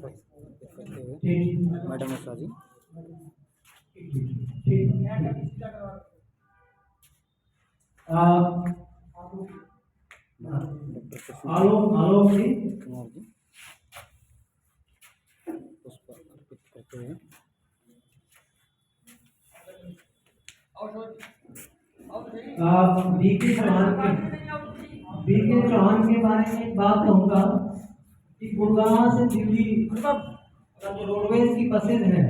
करते हुए मैडम उषा जी। आलोक जी कुमार जी पुष्प अर्पित करते हुए। बीके चौहान के बारे में एक बात कहूँगा कि गुड़गांव से दिल्ली जो रोडवेज की बसेज हैं,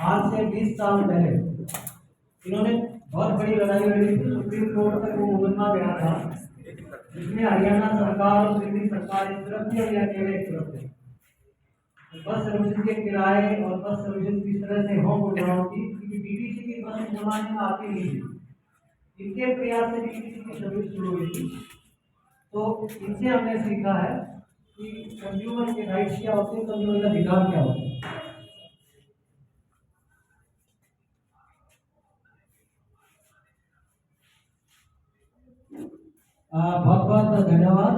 आज से 20 साल पहले इन्होंने बहुत बड़ी लड़ाई लड़ी थी। सुप्रीम कोर्ट तक वो मुकदमा गया था, जिसमें हरियाणा सरकार और दिल्ली सरकार एक तरफ थी और अकेले एक तरफ थे। बस सर्विस के किराए और बस सर्विस किस तरह से हो गुड़गांव की, क्योंकि डीटीसी की बस गुड़गांव में आती नहीं थी। इनके प्रयास से डीटीसी की सर्विस शुरू हुई थी। तो इनसे हमने सीखा है कि कंज्यूमर के राइट्स क्या होते हैं, कंज्यूमर का अधिकार क्या होता है। बहुत बहुत धन्यवाद।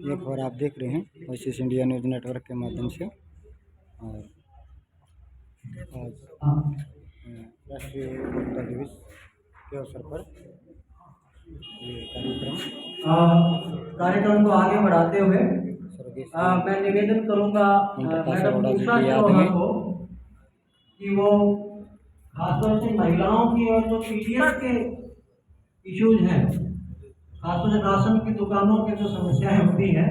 ये खबर आप देख रहे हैं ओएसिस इंडिया न्यूज़ नेटवर्क के माध्यम से। और आज राष्ट्रीय उपभोक्ता दिवस के अवसर पर ये कार्यक्रम को आगे बढ़ाते हुए सर्वदेश मैं निवेदन करूंगा मैडम उषा चौहान को कि वो खासतौर से महिलाओं की और जो पीडीएस के इश्यूज हैं, खासतौर से राशन की दुकानों की जो समस्याएं होती हैं,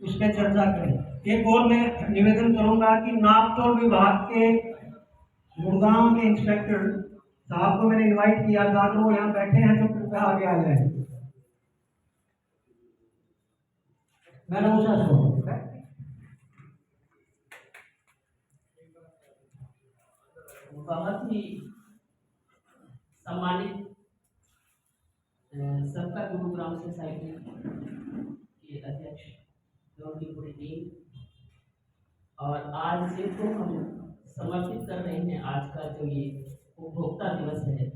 उस पर चर्चा करें। एक और मैं निवेदन करूंगा कि नापतोल विभाग के गुड़गांव के इंस्पेक्टर साहब को मैंने इनवाइट किया था, अगर वो यहाँ बैठे हैं तो कृपया आगे आ जाए। मैडम उषा चौहान। बहुत ही सम्मानित सबका गुरुग्राम सोसाइटी के अध्यक्ष उनकी पूरी टीम, और आज जिनको हम समर्पित कर रहे हैं, आज का जो ये उपभोक्ता दिवस है,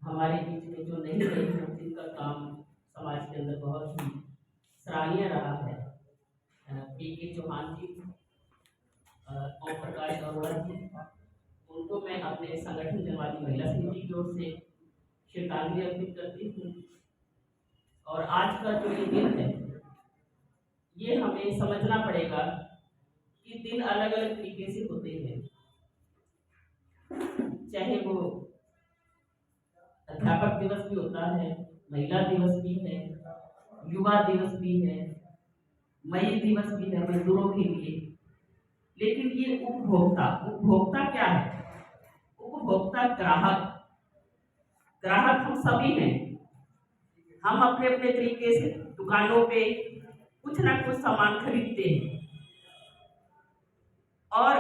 हमारे बीच में जो नहीं रहे हैं, जिनका काम समाज के अंदर बहुत ही सराहनीय रहा है, पीके चौहान जी, ओम प्रकाश अरोड़ा जी, उनको मैं अपने संगठन जनवादी महिला समिति की ओर से श्रद्धांजलि अर्पित करती हूँ। और आज का जो ये दिन है, ये हमें समझना पड़ेगा कि दिन अलग अलग तरीके से होते हैं, चाहे वो अध्यापक दिवस भी होता है, महिला दिवस भी है, युवा दिवस भी है, मई दिवस भी है मजदूरों के लिए। लेकिन ये उपभोक्ता क्या है? उपभोक्ता ग्राहक हम सभी हैं। हम अपने अपने तरीके से दुकानों पे कुछ ना कुछ सामान खरीदते हैं, और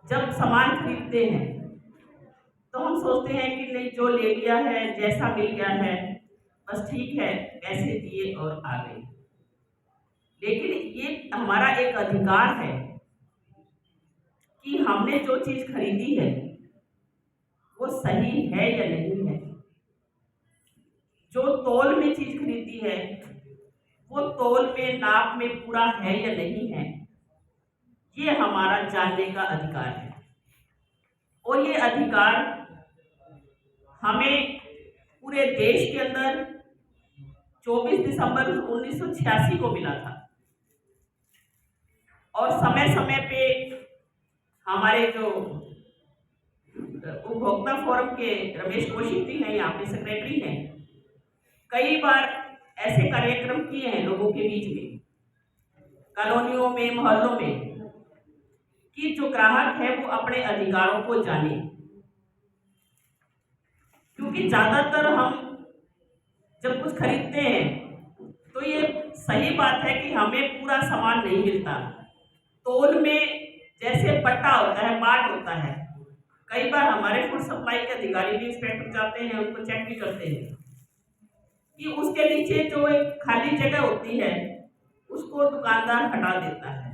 जब सामान खरीदते हैं तो हम सोचते हैं कि नहीं, जो ले लिया है, जैसा मिल गया है, बस ठीक है, पैसे दिए और आ गए। लेकिन ये हमारा एक अधिकार है कि हमने जो चीज खरीदी है वो सही है या नहीं है। जो तौल में चीज खरीदी है वो तौल में, नाप में पूरा है या नहीं है, ये हमारा जानने का अधिकार है। और ये अधिकार हमें पूरे देश के अंदर 24 दिसंबर 1986 को मिला था। और समय समय पे हमारे जो उपभोक्ता फोरम के रमेश कौशिक जी हैं, यहाँ पे सेक्रेटरी हैं, कई बार ऐसे कार्यक्रम किए हैं लोगों के बीच में, कॉलोनियों में, मोहल्लों में, कि जो ग्राहक है वो अपने अधिकारों को जाने। क्योंकि ज्यादातर हम जब कुछ खरीदते हैं तो ये सही बात है कि हमें पूरा सामान नहीं मिलता। तोल में जैसे बट्टा होता है, बाट होता है, कई बार हमारे फूड सप्लाई के अधिकारी भी इंस्पेक्टर जाते हैं, उनको चेक भी करते हैं कि उसके नीचे जो एक खाली जगह होती है उसको दुकानदार हटा देता है।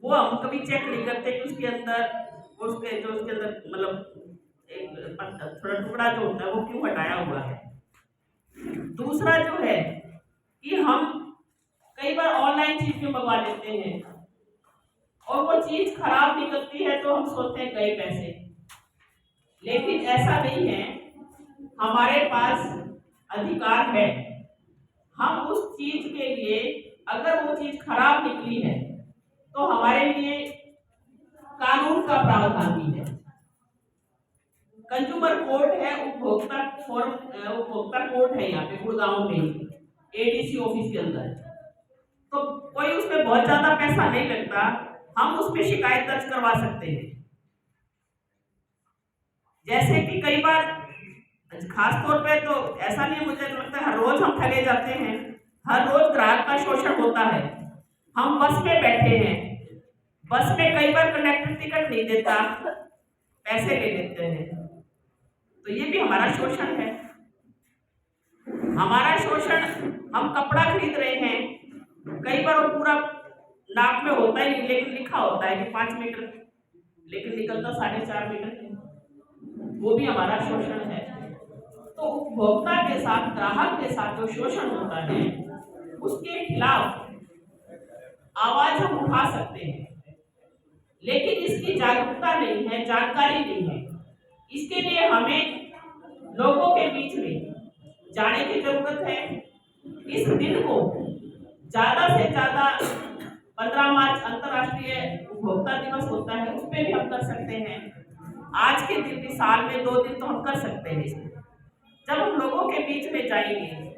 वो हम कभी चेक नहीं करते कि उसके अंदर मतलब एक थोड़ा टुकड़ा जो होता है वो क्यों हटाया हुआ है। दूसरा जो है कि हम कई बार ऑनलाइन चीज भी मंगवा लेते हैं और वो चीज खराब निकलती है तो हम सोचते हैं गए पैसे, लेकिन ऐसा नहीं है। हमारे पास अधिकार है, हम उस चीज के लिए, अगर वो चीज खराब निकली है तो हमारे लिए कानून का प्रावधान भी है। कंज्यूमर कोर्ट है, उपभोक्ता कोर्ट है यहाँ पे गुड़गांव में एडीसी ऑफिस के अंदर। तो कोई उसमें बहुत ज्यादा पैसा नहीं लगता, हम उसमें शिकायत दर्ज करवा सकते हैं। जैसे कि कई बार खास तौर पे तो ऐसा नहीं, मुझे लगता है हर रोज हम ठगे जाते हैं, हर रोज ग्राहक का शोषण होता है। हम बस में बैठे हैं, बस में कई बार कंडक्टर टिकट नहीं देता, पैसे ले लेते हैं, तो ये भी हमारा शोषण है। हमारा शोषण, हम कपड़ा खरीद रहे हैं, कई बार वो पूरा नाप में होता ही नहीं, लेकिन लिखा होता है कि 5 मीटर, लेकिन निकलता 4.5 मीटर है, वो भी हमारा शोषण है। तो उपभोक्ता के साथ, ग्राहक के साथ जो शोषण होता है उसके खिलाफ आवाज हम उठा सकते हैं, लेकिन इसकी जागरूकता नहीं है, जानकारी नहीं है। इसके लिए हमें लोगों के बीच में जाने की जरूरत है। इस दिन को ज्यादा से ज्यादा 15 मार्च अंतर्राष्ट्रीय उपभोक्ता दिवस होता है, उस पर भी हम कर सकते हैं। आज के दिन भी साल में 2 दिन तो हम कर सकते हैं। जब हम लोगों के बीच में जाएंगे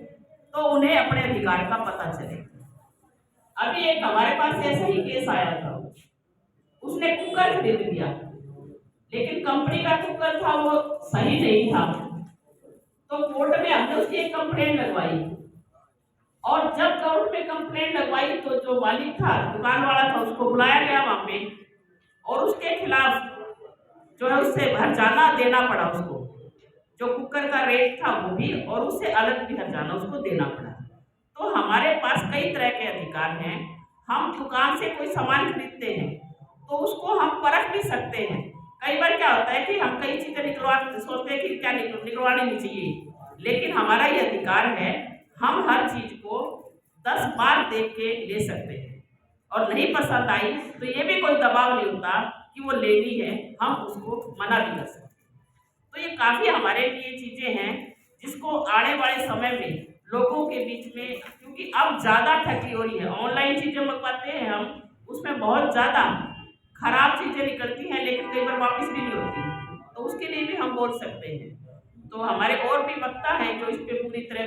तो उन्हें अपने अधिकार का पता चलेगा। अभी एक हमारे पास ऐसा ही केस आया था, उसने कुकर खरीद लिया, लेकिन कंपनी का कुकर था वो सही नहीं था, तो कोर्ट में हमने उसकी एक कंप्लेंट लगवाई। और जब कोर्ट में कंप्लेंट लगवाई तो जो मालिक था, दुकान वाला था, उसको बुलाया गया वहां पे और उसके खिलाफ जो है उससे हर्जाना देना पड़ा उसको। जो कुकर का रेट था वो भी, और उससे अलग भी हर्जाना उसको देना पड़ा। तो हमारे पास कई तरह के अधिकार हैं। हम दुकान से कोई सामान खरीदते हैं तो उसको हम परख भी सकते हैं। कई बार क्या होता है कि हम कई चीजें सोचते हैं कि क्या निकलवानी नहीं चाहिए, लेकिन हमारा ये अधिकार है, हम हर चीज को 10 बार देख के ले सकते हैं, और नहीं पसंद आई तो ये भी कोई दबाव नहीं होता कि वो लेनी है, हम उसको मना भी कर सकते हैं। तो ये काफी हमारे लिए चीजें हैं जिसको आने वाले समय में लोगों के बीच में, क्योंकि अब ज्यादा ठगी हो रही है, ऑनलाइन चीजें मंगवाते हैं हम, उसमें बहुत ज्यादा खराब चीजें निकलती हैं, लेकिन कई बार वापस भी नहीं होती, तो उसके लिए भी हम बोल सकते हैं। तो हमारे और भी वक्ता हैं जो इस पे पूरी तरह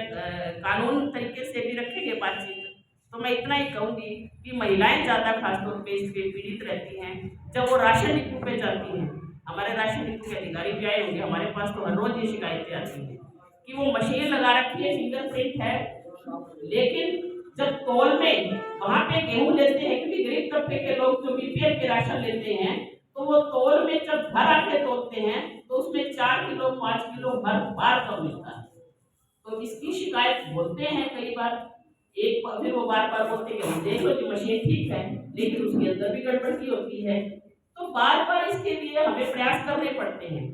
कानून तरीके से भी रखेंगे बातचीत। तो मैं इतना ही कहूँगी कि महिलाएं ज़्यादा खासतौर पे इसके पीड़ित रहती हैं। जब वो राशन डिपो पे जाती हैं, हमारे राशन डिपो के अधिकारी भी आए होंगे, हमारे पास तो हर रोज ये शिकायतें आती हैं कि वो मशीन लगा रखी है, फिंगरप्रिंट है, लेकिन जब तौल में वहाँ पे गेहूँ लेते हैं, क्योंकि गरीब तबके के लोग जो बीपीएल के राशन लेते हैं, तो वो तौल में जब घर आके तोलते हैं तो उसमें 4 किलो 5 किलो हर बार कम मिलता है। तो इसकी शिकायत बोलते हैं कई बार, एक फिर वो बार बार बोलते हैं कि देखो कि मशीन ठीक है, लेकिन उसके अंदर भी गड़बड़ी होती है। तो बार बार इसके लिए हमें प्रयास करने पड़ते हैं,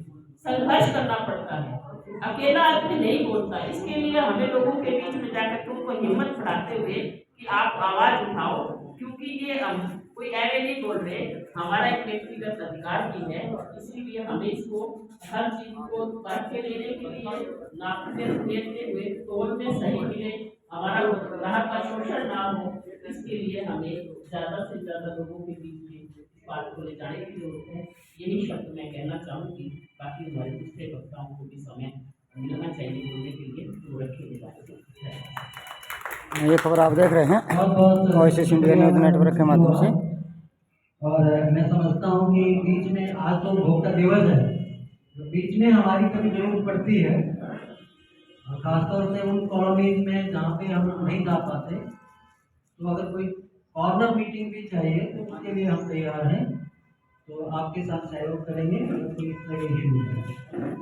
संघर्ष करना पड़ता है, अकेला आदमी नहीं बोलता। इसके लिए हमें लोगों के बीच में जाकर उनको हिम्मत बढ़ाते हुए कि आप आवाज उठाओ, क्योंकि ये हम कोई ऐसे नहीं बोल रहे, हमारा एक व्यक्तिगत अधिकार भी है, इसीलिए हमें इसको हर चीज को परख के लेने के लिए, नापते लेते हुए तौल में सही मिले, हमारा ग्राहक का शोषण ना हो, इसके लिए हमें ज्यादा से ज्यादा लोगों के बीच में इस बात को ले जाने की जरूरत है। यही शब्द मैं कहना चाहूँगी। बाकी हमारे दूसरे वक्ताओं को भी समय मिलना चाहिए बोलने के लिए, तो रखेंगे। ये खबर आप देख रहे हैं वॉइस इंडिया न्यूज़ नेटवर्क के माध्यम से। और मैं समझता हूँ कि बीच में आज तो उपभोक्ता दिवस है, तो बीच में हमारी कभी जरूरत पड़ती है और खासतौर से उन कॉलोनीज में जहाँ पे हम नहीं जा पाते, तो अगर कोई कॉर्नर मीटिंग भी चाहिए तो उसके लिए हम तैयार हैं। तो आपके साथ सहयोग करेंगे अगर कोई इस तरह के इशू है।